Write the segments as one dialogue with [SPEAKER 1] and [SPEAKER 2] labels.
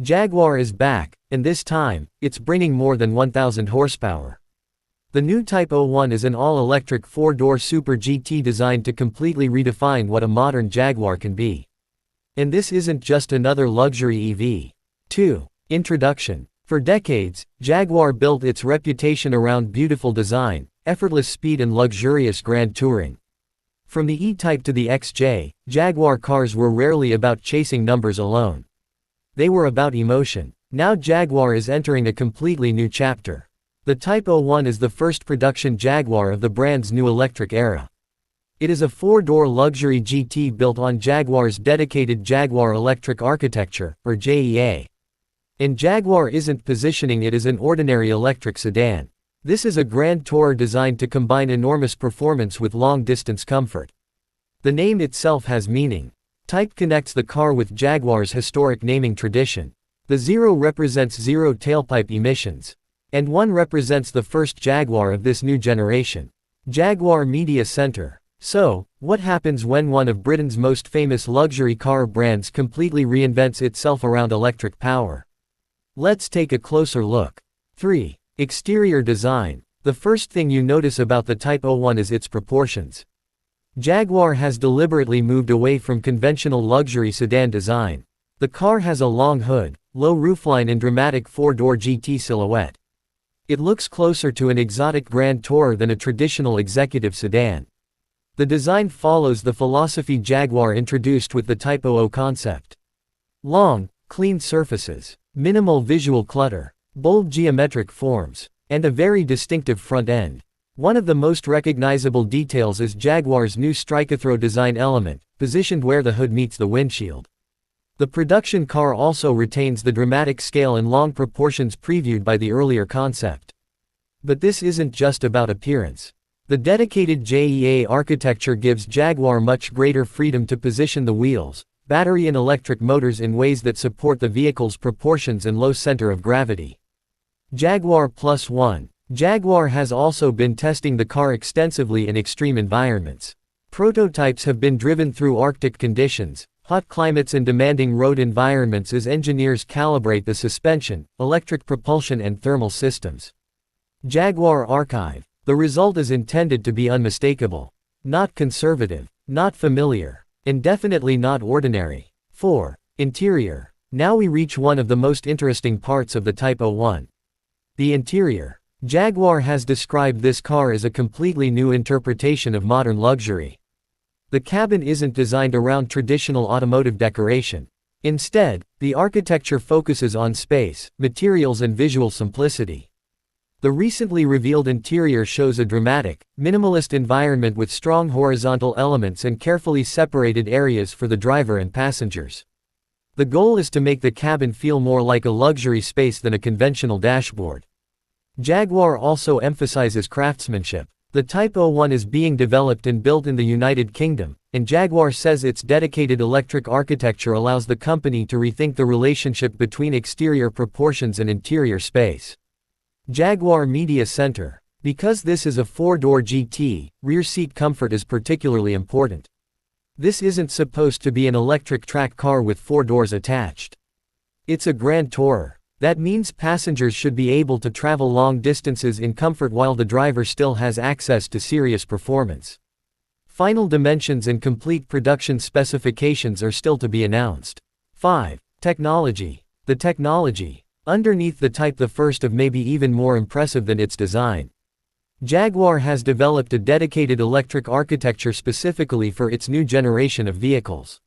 [SPEAKER 1] Jaguar is back, and this time, it's bringing more than 1,000 horsepower. The new Type 01 is an all-electric 4-door Super GT designed to completely redefine what a modern Jaguar can be. And this isn't just another luxury EV. 2. Introduction. For decades, Jaguar built its reputation around beautiful design, effortless speed and luxurious grand touring. From the E-Type to the XJ, Jaguar cars were rarely about chasing numbers alone. They were about emotion. Now Jaguar is entering a completely new chapter. The Type 01 is the first production Jaguar of the brand's new electric era. It is a 4-door luxury GT built on Jaguar's dedicated Jaguar Electric Architecture, or JEA. And Jaguar isn't positioning it as an ordinary electric sedan. This is a grand tourer designed to combine enormous performance with long-distance comfort. The name itself has meaning. Type connects the car with Jaguar's historic naming tradition. The 0 represents zero tailpipe emissions. And 1 represents the first Jaguar of this new generation. Jaguar Media Center. So, what happens when one of Britain's most famous luxury car brands completely reinvents itself around electric power? Let's take a closer look. 3. Exterior design. The first thing you notice about the Type 01 is its proportions. Jaguar has deliberately moved away from conventional luxury sedan design. The car has a long hood, low roofline and dramatic 4-door GT silhouette. It looks closer to an exotic grand tourer than a traditional executive sedan. The design follows the philosophy Jaguar introduced with the Type 00 concept. Long, clean surfaces, minimal visual clutter, bold geometric forms, and a very distinctive front end. One of the most recognizable details is Jaguar's new Strike-a-throw design element, positioned where the hood meets the windshield. The production car also retains the dramatic scale and long proportions previewed by the earlier concept. But this isn't just about appearance. The dedicated JEA architecture gives Jaguar much greater freedom to position the wheels, battery and electric motors in ways that support the vehicle's proportions and low center of gravity. Jaguar Plus One. Jaguar has also been testing the car extensively in extreme environments. Prototypes have been driven through Arctic conditions, hot climates and demanding road environments as engineers calibrate the suspension, electric propulsion and thermal systems. Jaguar Archive. The result is intended to be unmistakable. Not conservative, not familiar, and definitely not ordinary. 4. Interior. Now we reach one of the most interesting parts of the Type 01. The interior. Jaguar has described this car as a completely new interpretation of modern luxury. The cabin isn't designed around traditional automotive decoration. Instead, the architecture focuses on space, materials and visual simplicity. The recently revealed interior shows a dramatic, minimalist environment with strong horizontal elements and carefully separated areas for the driver and passengers. The goal is to make the cabin feel more like a luxury space than a conventional dashboard. Jaguar also emphasizes craftsmanship. The Type 01 is being developed and built in the United Kingdom, and Jaguar says its dedicated electric architecture allows the company to rethink the relationship between exterior proportions and interior space. Jaguar Media Center. Because this is a 4-door GT, rear seat comfort is particularly important. This isn't supposed to be an electric track car with 4 doors attached. It's a grand tourer. That means passengers should be able to travel long distances in comfort while the driver still has access to serious performance. Final dimensions and complete production specifications are still to be announced. 5. Technology. The technology. Underneath the Type, the first of maybe even more impressive than its design. Jaguar has developed a dedicated electric architecture specifically for its new generation of vehicles.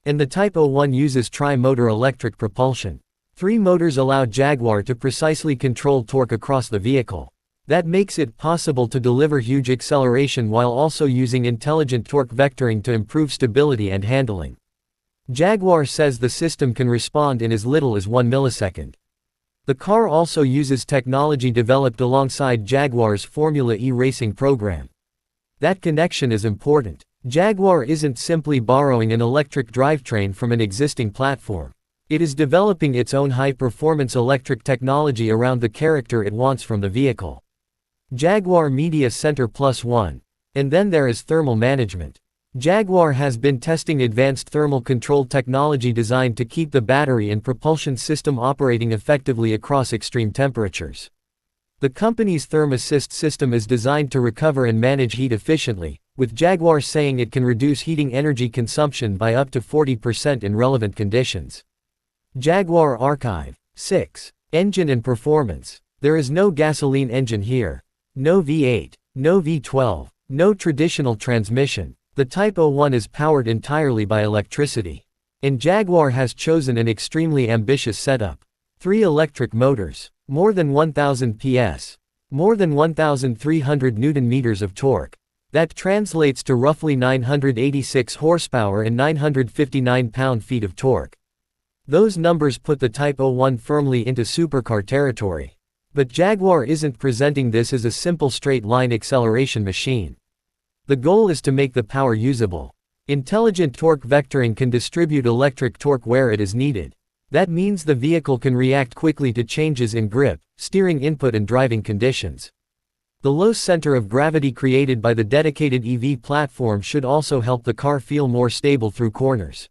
[SPEAKER 1] And the Type 01 uses tri-motor electric propulsion. 3 motors allow Jaguar to precisely control torque across the vehicle. That makes it possible to deliver huge acceleration while also using intelligent torque vectoring to improve stability and handling. Jaguar says the system can respond in as little as 1 millisecond. The car also uses technology developed alongside Jaguar's Formula E racing program. That connection is important. Jaguar isn't simply borrowing an electric drivetrain from an existing platform. It is developing its own high-performance electric technology around the character it wants from the vehicle. Jaguar Media Center Plus One. And then there is thermal management. Jaguar has been testing advanced thermal control technology designed to keep the battery and propulsion system operating effectively across extreme temperatures. The company's Therm Assist system is designed to recover and manage heat efficiently, with Jaguar saying it can reduce heating energy consumption by up to 40% in relevant conditions. Jaguar Archive. 6. Engine and performance. There is no gasoline engine here. No V8. No V12. No traditional transmission. The Type 01 is powered entirely by electricity. And Jaguar has chosen an extremely ambitious setup. 3 electric motors. More than 1000 PS. More than 1300 Nm of torque. That translates to roughly 986 horsepower and 959 pound-feet of torque. Those numbers put the Type 01 firmly into supercar territory. But Jaguar isn't presenting this as a simple straight-line acceleration machine. The goal is to make the power usable. Intelligent torque vectoring can distribute electric torque where it is needed. That means the vehicle can react quickly to changes in grip, steering input and driving conditions. The low center of gravity created by the dedicated EV platform should also help the car feel more stable through corners.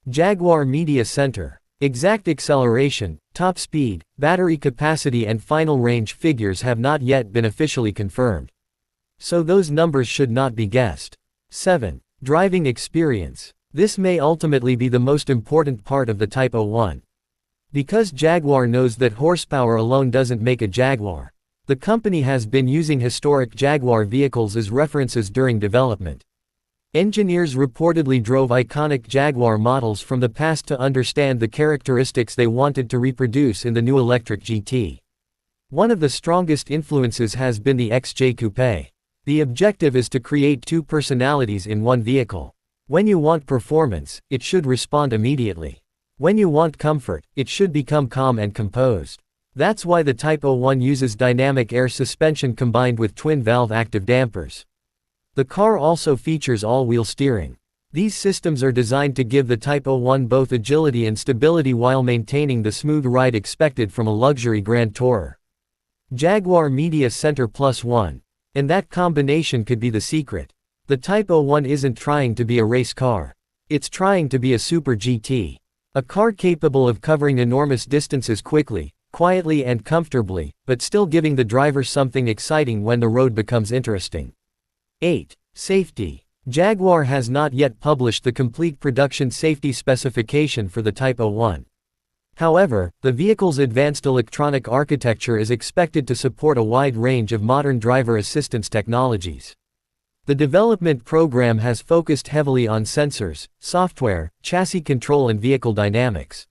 [SPEAKER 1] Jaguar Media Center. Exact acceleration, top speed, battery capacity and final range figures have not yet been officially confirmed. So those numbers should not be guessed. 7. Driving experience. This may ultimately be the most important part of the Type 01. Because Jaguar knows that horsepower alone doesn't make a Jaguar, the company has been using historic Jaguar vehicles as references during development. Engineers reportedly drove iconic Jaguar models from the past to understand the characteristics they wanted to reproduce in the new electric GT. One of the strongest influences has been the XJ Coupe. The objective is to create 2 personalities in one vehicle. When you want performance, it should respond immediately. When you want comfort, it should become calm and composed. That's why the Type 01 uses dynamic air suspension combined with twin-valve active dampers. The car also features all-wheel steering. These systems are designed to give the Type 01 both agility and stability while maintaining the smooth ride expected from a luxury Grand Tourer. Jaguar Media Center +1. And that combination could be the secret. The Type 01 isn't trying to be a race car. It's trying to be a super GT. A car capable of covering enormous distances quickly, quietly and comfortably, but still giving the driver something exciting when the road becomes interesting. 8. Safety. Jaguar has not yet published the complete production safety specification for the Type 01. However, the vehicle's advanced electronic architecture is expected to support a wide range of modern driver assistance technologies. The development program has focused heavily on sensors, software, chassis control and vehicle dynamics.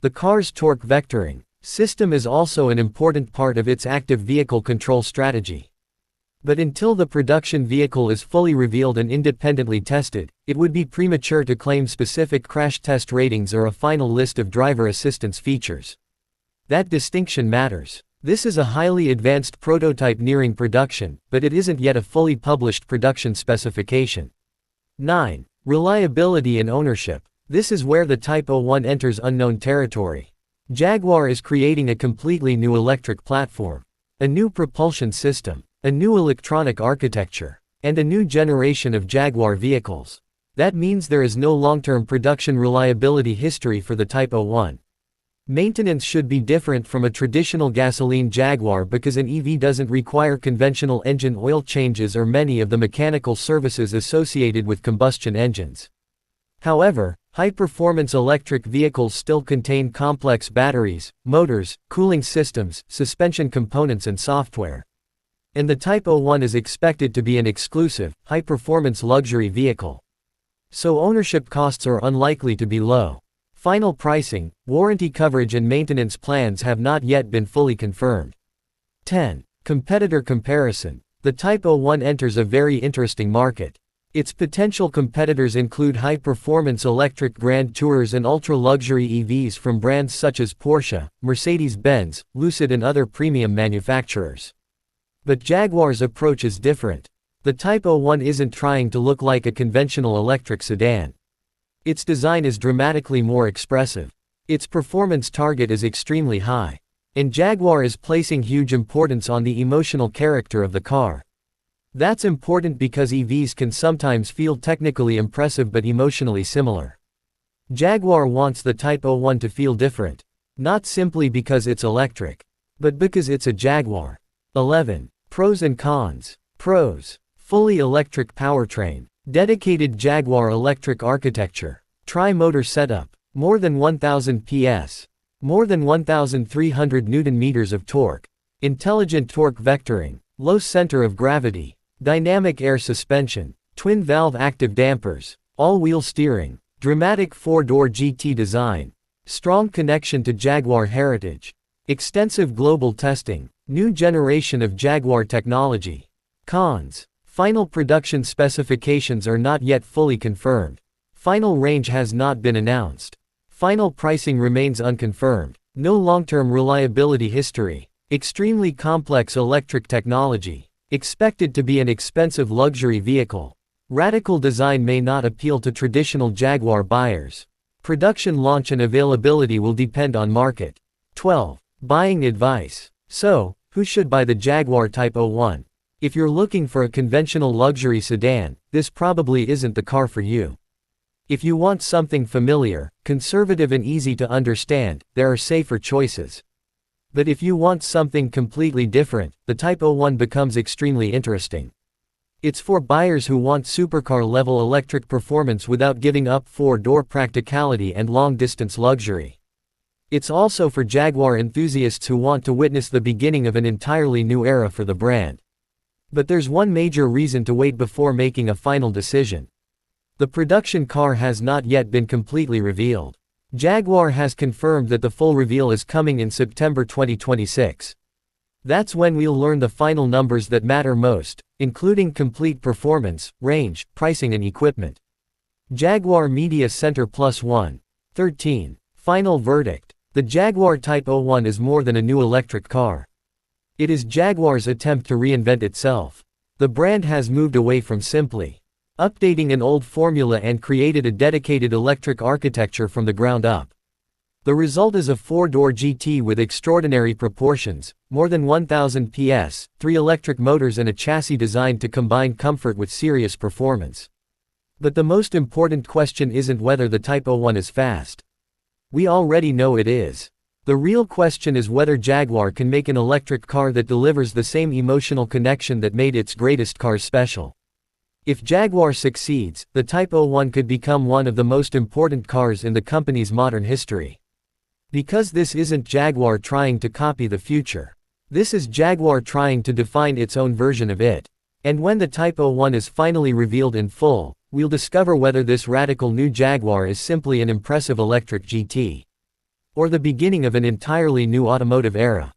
[SPEAKER 1] The car's torque vectoring system is also an important part of its active vehicle control strategy. But until the production vehicle is fully revealed and independently tested, it would be premature to claim specific crash test ratings or a final list of driver assistance features. That distinction matters. This is a highly advanced prototype nearing production, but it isn't yet a fully published production specification. 9. Reliability and ownership. This is where the Type 01 enters unknown territory. Jaguar is creating a completely new electric platform, a new propulsion system, a new electronic architecture, and a new generation of Jaguar vehicles. That means there is no long-term production reliability history for the Type 01. Maintenance should be different from a traditional gasoline Jaguar because an EV doesn't require conventional engine oil changes or many of the mechanical services associated with combustion engines. However, high-performance electric vehicles still contain complex batteries, motors, cooling systems, suspension components and software. And the Type 01 is expected to be an exclusive, high-performance luxury vehicle. So ownership costs are unlikely to be low. Final pricing, warranty coverage and maintenance plans have not yet been fully confirmed. 10. Competitor comparison. The Type 01 enters a very interesting market. Its potential competitors include high-performance electric Grand Tourers and ultra-luxury EVs from brands such as Porsche, Mercedes-Benz, Lucid and other premium manufacturers. But Jaguar's approach is different. The Type 01 isn't trying to look like a conventional electric sedan. Its design is dramatically more expressive. Its performance target is extremely high. And Jaguar is placing huge importance on the emotional character of the car. That's important because EVs can sometimes feel technically impressive but emotionally similar. Jaguar wants the Type 01 to feel different. Not simply because it's electric, but because it's a Jaguar. 11. Pros and cons. Pros. Fully electric powertrain. Dedicated Jaguar Electric Architecture. Tri-motor setup. More than 1000 PS. More than 1300 Nm of torque. Intelligent torque vectoring. Low center of gravity. Dynamic air suspension. Twin-valve active dampers. All-wheel steering. Dramatic 4-door GT design. Strong connection to Jaguar heritage. Extensive global testing. New generation of Jaguar technology. Cons. Final production specifications are not yet fully confirmed. Final range has not been announced. Final pricing remains unconfirmed. No long-term reliability history. Extremely complex electric technology. Expected to be an expensive luxury vehicle. Radical design may not appeal to traditional Jaguar buyers. Production launch and availability will depend on market. 12. Buying advice. So, who should buy the Jaguar Type 01? If you're looking for a conventional luxury sedan, this probably isn't the car for you. If you want something familiar, conservative and easy to understand, there are safer choices. But if you want something completely different, the Type 01 becomes extremely interesting. It's for buyers who want supercar-level electric performance without giving up 4-door practicality and long-distance luxury. It's also for Jaguar enthusiasts who want to witness the beginning of an entirely new era for the brand. But there's one major reason to wait before making a final decision. The production car has not yet been completely revealed. Jaguar has confirmed that the full reveal is coming in September 2026. That's when we'll learn the final numbers that matter most, including complete performance, range, pricing and equipment. Jaguar Media Center +1. 13. Final verdict. The Jaguar Type 01 is more than a new electric car. It is Jaguar's attempt to reinvent itself. The brand has moved away from simply updating an old formula and created a dedicated electric architecture from the ground up. The result is a 4-door GT with extraordinary proportions, more than 1000 PS, 3 electric motors and a chassis designed to combine comfort with serious performance. But the most important question isn't whether the Type 01 is fast. We already know it is. The real question is whether Jaguar can make an electric car that delivers the same emotional connection that made its greatest cars special. If Jaguar succeeds, the Type 01 could become one of the most important cars in the company's modern history. Because this isn't Jaguar trying to copy the future. This is Jaguar trying to define its own version of it. And when the Type 01 is finally revealed in full, we'll discover whether this radical new Jaguar is simply an impressive electric GT. Or the beginning of an entirely new automotive era.